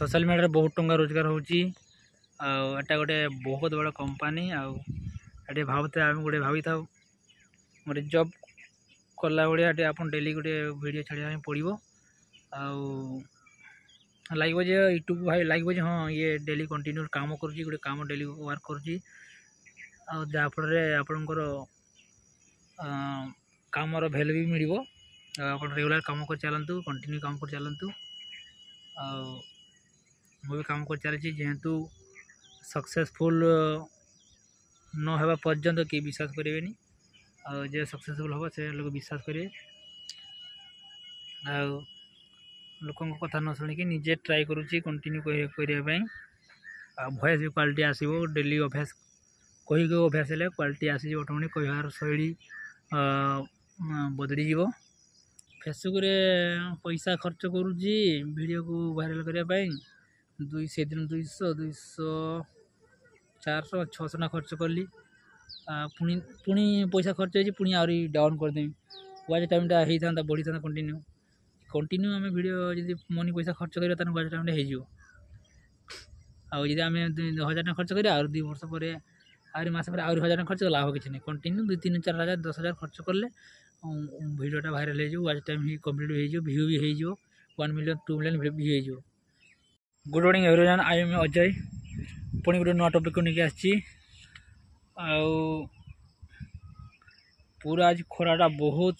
Social media बहुत टंका रोजगार होची आटा गोटे बहुत बड़ा कंपनी आटे भावते आम गोटे भाई था गोटे जॉब कला भाया आप डेली गोटे वीडियो छाड़ा पड़ो लगे जे यूट्यूब भाई लगे हाँ ये डेली कंटिन्यू काम कर गोटे काम डेली वर्क कर जहाँफल आपणकर कामर भैल्यू भी मिल आप रेगुलर काम कर चलतु कंटिन्यू काम कर चलतु मुझे काम कर चली जेहेतु सक्सेसफुल न होगा पर्यंत कि विश्वास करेंगे जे सक्सेसफुल हम से लोग विश्वास करेंगे लोक कथा न शुणिकी निजे ट्राए करुच्ची कंटिन्यू करने वॉइस भी क्वालिटी आसो डेली अभ्यास कही अभ्यास है क्वालिटी आसी ऑटोमेटिक कहार शैली बदली जीव फेसबुक रे पैसा खर्च करुच्ची वीडियो को वायरल करने 200 दिन 200 400 600 खर्च कली पुणी पुणी पैसा खर्च हो पुणी आहरी डाउन करदेवी वाच टाइमटा होता बढ़ी था कंटिन्यू कंटिन्यू आम वीडियो जी मनी पैसा खर्च करें तो वाच टाइम आजी आम 1000 टका खर्च करें 2 वर्ष पर आहरी मस पर 1000 टका खर्च लाभ किसी नहीं कंटिन्यू 2 3 4 हज़ार 10 हज़ार खर्च कले वीडियोटा भाइराल हो वाच टाइम ही कम्प्लीट हो व्यू भी हो 1 मिलियन 2 मिलियन व्यू हो। Good morning everyone I am Ajay पुणी गोटे नुआ टॉपिक को लेकिन आसी पूरा आज खराटा बहुत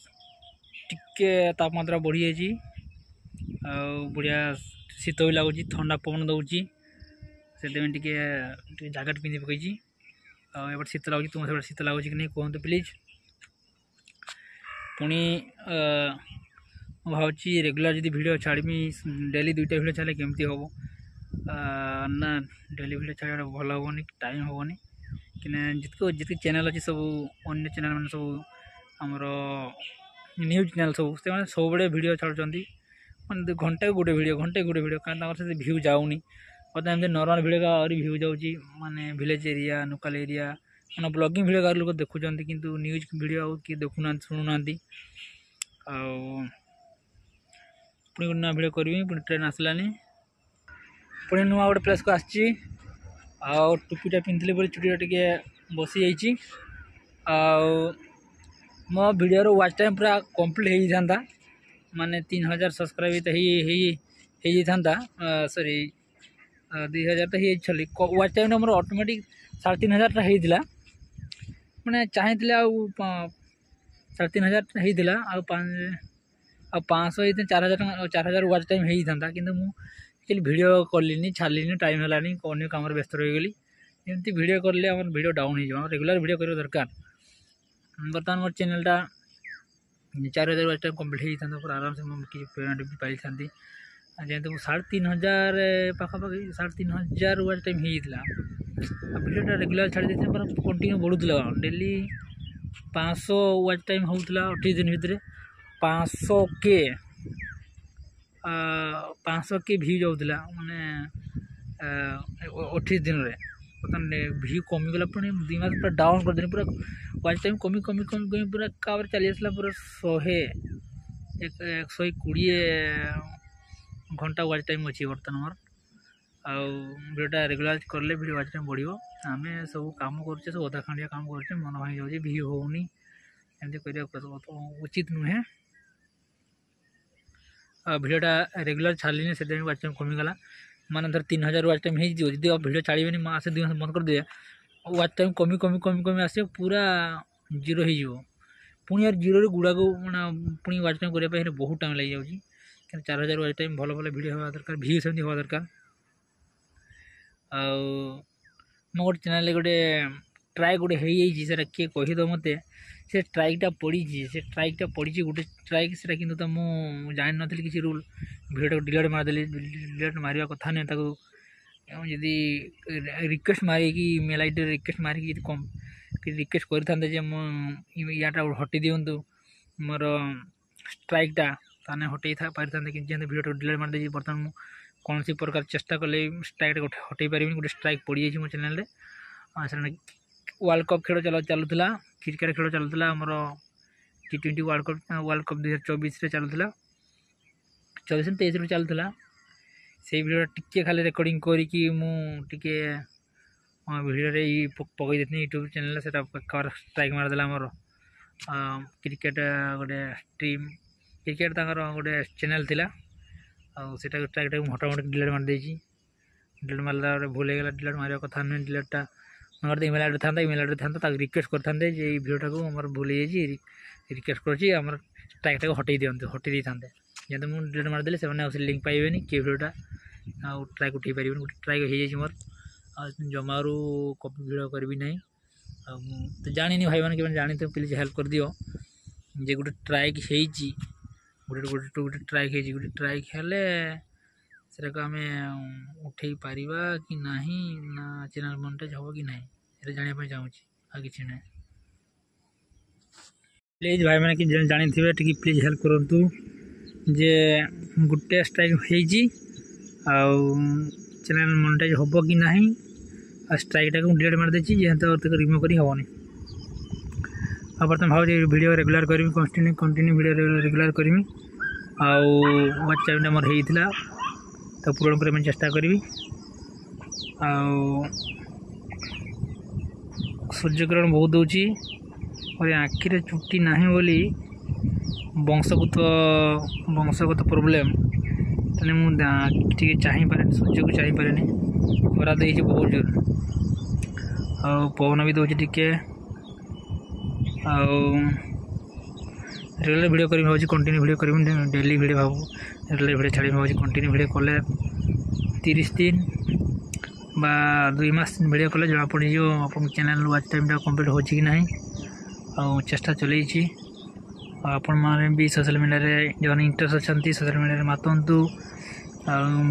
टिके तापमात्रा बढ़ी जाइए बढ़िया शीत भी लगुच ठंडा पवन दौर से जैकेट पिंधि पकई एपटे शीत लगुच तुम से शीत लगुच कि नहीं कहतु प्लीज पुणी भावी रेगुलर जी वीडियो छाड़मी डेली 2टा वीडियो छाड़े केमती हम ना डेली वीडियो छाड़ा भल हेनी टाइम हेनी कि जितके चैनल अच्छी सब अन्य चैनल मैंने सब आमर न्यूज चैनल सब सब बड़े वीडियो छाड़ुं मैं घंटे गोटे वीडियो कहीं से व्यू जाऊनी बता एमती नॉर्मल वीडियो आहरी व्यू जाऊँगी माने विलेज एरिया लोकल एरिया मैंने ब्लॉगिंग वीडियो लोग देखुं किंतु न्यूज वीडियो किए देखुना शुणुना पुणी गोटे नुआ वीडियो करी पुणी ट्रेन आसलानी पुणी नुआ गोटे प्लेस को आसी टोपीटा पिंधि बोली चुटीटा टे बसी जाइए मो वीडियो वाच टाइम पूरा कंप्लीट होता माने 3000 सब्सक्राइब तो सॉरी 2000 तो ही वाच टाइम मोर ऑटोमेटिक 3500 होता मैंने चाहती 3500 होता 500 4000 वाच टाइम होता कि एक्चुअली वीडियो कलिनी छाड़िनी टाइम है अन्य कम व्यस्त रहीगली एमती वीडियो कले आम वीडियो डाउन हो रेगुलर वीडियो करने दरकार बर्तमान मोर चैनलटा 4000 वाच टाइम कम्प्लीट होता पूरा आराम से किसी पेमेंट भी पाई था जेहेतु 3500 पाखापाखि 3500 वाच टाइम होता वीडियोटा रेगुलर छाड़ी कंटिन्यू बढ़ुला डेली 500 वाच टाइम होता 28 दिन भितर 500 के व्यू जाऊला माने 28 दिन में बर्तमान व्यू कमिगला पुणी 2 मास पूरा डाउन करदे पूरा वाच टाइम कमी कमी कमी कमी पूरा काबर चली आसला पूरा 120 घंटा वाच टाइम अच्छी बर्तमान मोर वीडियोटा रेगुलर करले वीडियो वाच टाइम बढ़ो आम सब कम कर सब अधा खंडिया काम कर मन भाई जाऊँगी व्यू होनी एमती कर उचित नुहे वीडियोटा रेगुलर छाड़िनी से वाच टाइम कमिगला माने धर 3000 वाच टाइम हो वीडियो छाड़बे मासे 2 मास बंद कर दे वाच टाइम कमी कमी कमी कमी आस पूरा जीरो हो पुणी यार जीरो गुड़ा को मैंने पुणी वाच टाइम करने बहुत टाइम लग जाऊँगी 4000 वाच टाइम भल भल वीडियो हवा दरकार व्यू सेमती हवा दरकार मो गोटे चैनल गोटे ट्राए गोटे होता किए कहीद मत से ट्राइकटा पड़ी से ट्राइकटा पड़ी गोटे ट्राइक से कि मुझे जान नी किसी रूल वीडियो डिलीट मारदेली डिलीट मारे कथा नहीं जदि रिक्वेस्ट मारिकी मेल आई डी रिक्वेस्ट मारिकी कम रिक्वेस्ट कर याटा हटि दिंतु मोर स्ट्राइकटा ताने हटई पारि था कि वीडियो डिलीट मारदे बर्तमान कौन सी प्रकार चेष्टा कले स्ट्राइक हटई पारि गोटे स्ट्राइक पड़ जाए मो चैनल वर्ल्ड कप खेल चलूला क्रिकेट खेल चलूला आमर T20 वर्ल्ड कप 2024 चलूला 24 23 चलूला से भिडियो टिके खाली रेकर्डिंग करिकी मु टिके भिडियो पकई देती यूट्यूब चैनल से कवर स्ट्राइक मारदेला मोर क्रिकेट गोटे टीम क्रिकेट गोटे चैनल थिला आटा ट्राइक मोटामोटी डिलीट मारदे डिलीट मारला भूल हो गला डिलीट मारे कथा नुह डिलीटा मगर इमेल आईडी था इमेल आईडी था रिक्वेस्ट करते जे भिडियोटा को आम भूल हो रिक्वेस्ट कर ट्राइकटा को हटई दिखाते हटई था जब मुझे डिलीट मारदेली से लिंक पाइबे कि भिडियोटा आउ ट्राइक उठे पारे गोटे ट्राइक हो जाए मोर जमारू कपी भिडियो करी ना तो जानी भाई मैंने कि जानी तो प्लीज हेल्प कर दियो जे गोटे ट्राइक गोटे गोटे गोटे ट्राइक गोटे ट्राइक हेले से आम उठे पारिबा कि नहीं ना चैनल मोनेटाइज हम कि नहीं जानापी चाहूँ आ कि ना प्लीज भाई मैंने कि जानी थे टी प्लीज हेल्प करूँ जे गोटे स्ट्राइक हो चैनल मोनेटाइज हम कि नहीं स्ट्राइकटा को डिलीट मारदे जेहेतु तक रिमूव करी हेनी आ बर्तमान भाव वीडियो रेगुलर करी कंटिन्यू वीडियो रेगुलर करी वाच टाइम मोर होता तो पूरण करने चेष्टा करी सूर्यकिरण बहुत दूची और आखिरे चुट्टी नहीं बोली वंशगत प्रोब्लेम तेने मुझे चाहिए सूर्य को चाहिए खरा दे बहुत जोर पवन भी दूसरी टिके रेगुलर वीडियो करी भाव कंटिन्यू वीडियो करी डेली वीडियो भाव रेगुलर वीडियो छाड़ी भाव कंटिन्यू वीडियो कले 30 दिन बा 2 मास वीडियो कले जना पड़ आप चैनल वाच टाइम कंप्लीट हो कि ना चेष्टा चलती आपण मैंने भी सोशल मीडिया जो इंटरेस्ट अच्छा सोशल मीडिया मातंतु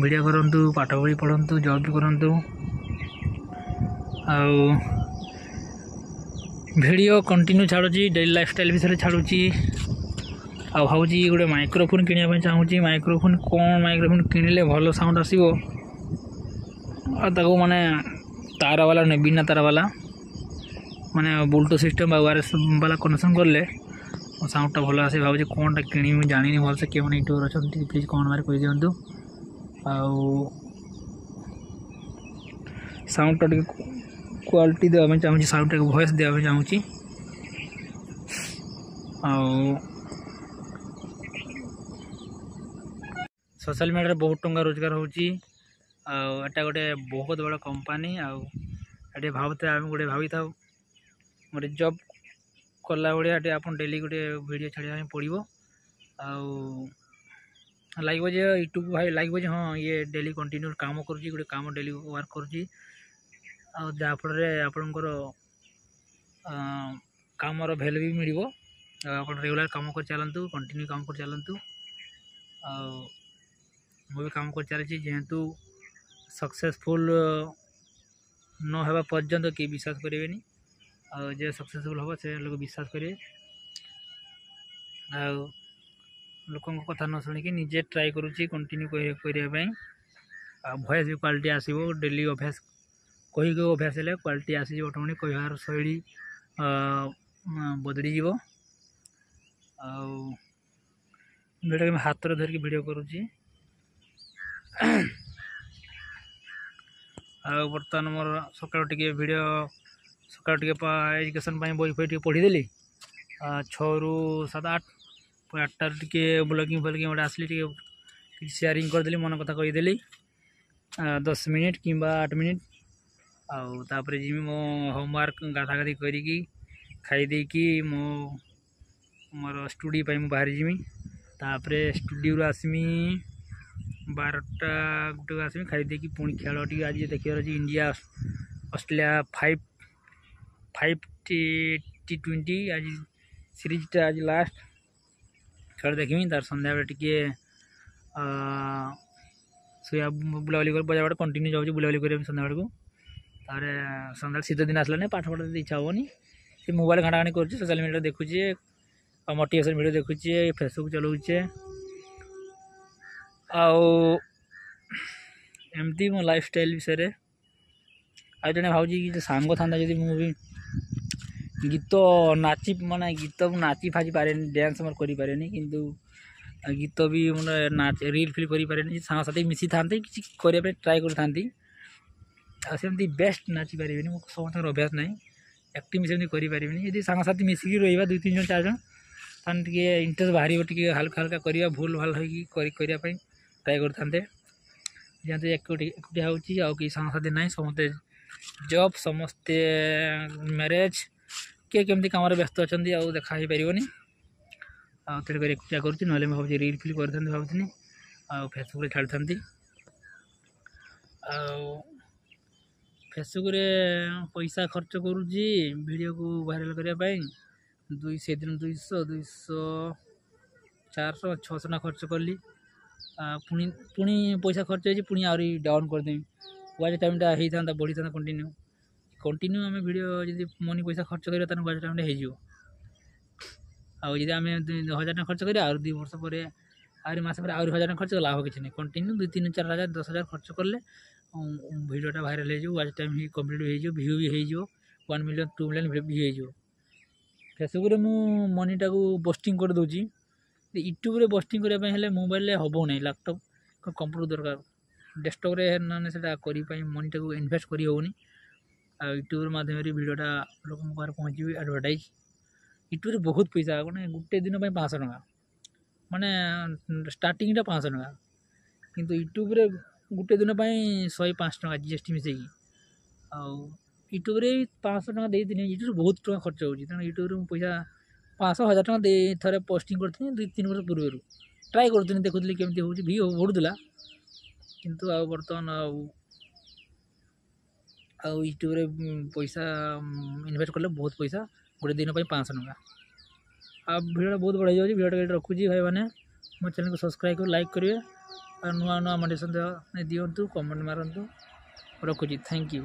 वीडियो करूँ पाठ बड़ी पढ़ु जॉब भी करूँ वीडियो कंटिन्यू छाड़ुची डेली लाइफस्टाइल विषय छाड़ुची भावुँ गोटे माइक्रोफोन किणा चाहूँगी माइक्रोफोन कौन माइक्रोफोन किणिले भल साउंड आसो माने तार वाला नहीं बिना तार वाला माने ब्लूटूथ सिस्टम वायरलेस वाला कनेक्शन कले साउंडटा भल आसे भावुँ कौनटा किणी जानी भल से क्या यूट्यूबर अच्छा प्लीज कौन मारे कही दिंतु साउंडटा क्वालिटी देवा चाहूँगी साउंड वॉइस देवा चाहूँगी सोशल मीडिया बहुत टंका रोजगार होटा गोटे बहुत बड़ा कंपनी आटे भावते आम गोटे भाई था गोटे जॉब कला भाया आप डेली गोटे वीडियो छाड़ा पड़ो लगे जे यूट्यूब भाई लगे हाँ ये डेली कंटिन्यू काम करुँची गोटे काम डेली वर्क करुँची जहाँफल आपणकर कामर भैल्यू भी मिल आप रेगुलर काम कर चलतु कंटिन्यू काम कर चलतु मुझे काम कर चली जेहेतु सक्सेसफुल न होगा पर्यंत कि विश्वास करेंगे जे सक्सेसफुल हम से लोग विश्वास करेंगे लोक कथा न शुणिकी निजे ट्राए करुँची कंटिन्यू करने वॉइस भी क्वालिटी आसो डेली अभ्यास कही अभ्यास है क्वालिटी आसी ऑटोमेटिक कहार शैली बदली जीव वीडियो हाथ धरिकी वीडियो करुँची बर्तमान मोर सकाल टे वीडियो सकाल टे एजुकेशन बही फी पढ़ीदेली 6 ରୁ 7 8 8टार टे ब्लॉगिंग फलगिंग गोटे आसली टे शेयरिंग करदेली मन कथा कहीदेली 10 मिनिट कि 8 मिनिट आउे जी मो होमवर्क गाधा गाधी करी खाईदे कि मोर स्टूडियो बाहर जीमी स्टूडियो आसमी 12टा गुटे आसमी खाईदे कि पुणी खेल टी आज देखिए इंडिया ऑस्ट्रेलिया 5 T20 आज सीरीजटा आज लास्ट खेल देखी तार सन्ध्या बेले टी सोया बुलाबुली कर बजार कंटिन्यू जाऊँगी बुलाबुली कर सन्ध्या बेलू तार सन्ध्या शीत दिन आसला पाठ पढ़ा इच्छा हेनी से मोबाइल घाटाघाटी कर सोशल मीडिया देखुचे मोटिवेशन वीडियो देखुचे फेसबुक चलाऊे एमती मो लाइफस्टाइल विषय आज जड़े भाजी सांग था जी मुझे गीत नाची माने गीत नाची फाची पारे डांस मोर कर पारे किंतु गीत भी मुझे नाच रिल फिल करें सांगसाथी मिसी था कि करने ट्राए करती बेस्ट नाची पारे समस्त अभ्यास ना एक्टिंग सेमती करें यदि सांगसाथी मिसिकी रहा 2-3 जन 4 जन तान टे इंटरेस्ट बाहर टे हल्का हल्का करवा भूल भाल होपाई ट्राए करते जहाँ एकुटिया हो सांगसाथी ना समस्ते जॉब समस्ते मैरेज किए केमती कम व्यस्त अच्छा देखा ही पारनी आुक एकुटिया कर भाव रिल फिल कर भावनी फेसबुक छाड़ी फेसबुक पैसा खर्च करुँची वीडियो को वायरल करने 200 दिन 200 400 600 ना खर्च कली पुणी पुणी पैसा खर्च हो पुणी आहरी डाउन करदेवी वाच टाइमटा होता बढ़ी था कंटिन्यू आम वीडियो जब मनी पैसा खर्च करें वाच टाइमटा हो आदि आम 1000 टका खर्च करें 2 वर्ष पर आहरी मस पर 1000 टका खर्च लाभ किसी नहीं कंटिन्यू 2-3-4 हज़ार 10,000 खर्च कले वीडियोटा भाइराल हो वाच टाइम ही कम्प्लीट हो व्यू भी हो 1 मिलियन 2 मिलियन व्यू हो फेसबुक मुझ मनीटा को पोस्टिंग कर दूची यूट्यूब रे पोस्टिंग करने मोबाइल हम ना लैपटॉप कंप्यूटर दरकार डेस्कटॉप रे ना से मनीटा को इन्वेस्ट कर यूट्यूब माध्यम वीडियोटा लोक पहुँची एडवर्टाइज यूट्यूब बहुत पैसा मैंने गोटे दिन 500 टका माने स्टार्टिंगटा 500 टका किंतु यूट्यूब रे गोटे दिन 105 टका जीएसटी मिसेकी यूट्यूब रे 500 टका देती यूट्यूब बहुत टका खर्च होती यूट्यूब पैसा 500-1000 टका दे थे पोस्टिंग करती 2-3 वर्ष पूर्व ट्राए करुँगी देखुली केमती हो बढ़ुला किंतु बर्तमान यूट्यूब रे पैसा इन्वेस्ट कले बहुत पैसा गोटे दिन 500 टका वीडियो बहुत बढ़ जाऊँगी वीडियो रखुची भाई मैंने मो चैनल को सब्सक्राइब कर लाइक करेंगे और नुआ नुआ मोटिवेशन दिंतु कमेंट मारतु रखुची थैंक यू।